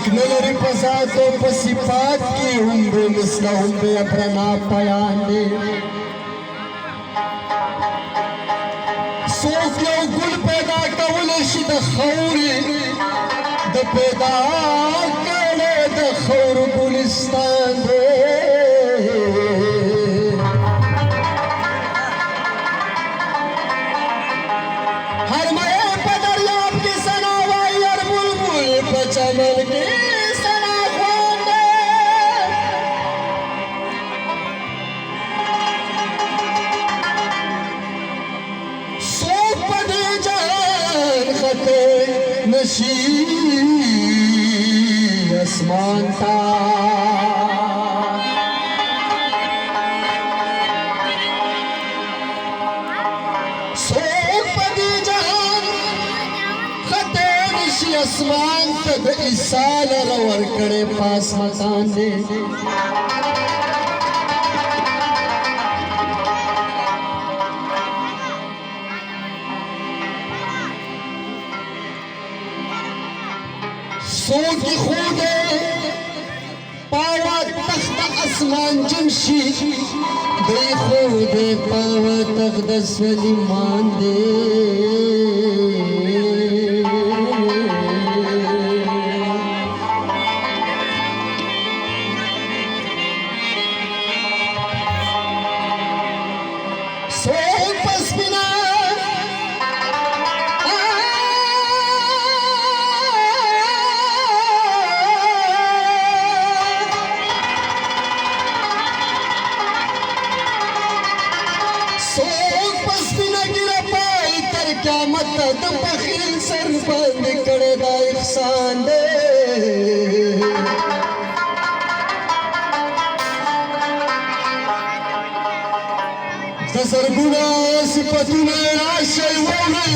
شک نه لري په ذاتو په صفات کې هم به مثله هم به ابرنا پیان دی څوک یو ګل پیدا کولی شي د خاورې د پیدا کړی د خاورو ګلستان دی هر مې په دریاب کې ثنا وایي هر بلبل په چمن کې ثنا خوان دی څوک په دې جهان خطې نشي اسمان ته اسمان ته د عیسی لره ورکړی پاس مکان دی څوک یې ښودی پاوه تخت اسمان جمشید دی ښودی پاوه تخت سلیمان دی څوک په سپینه ږیره پای تر قیامته د بخیل سر باندې کړی دا احسان دی د زرګونه صفتونه راشئ واورئ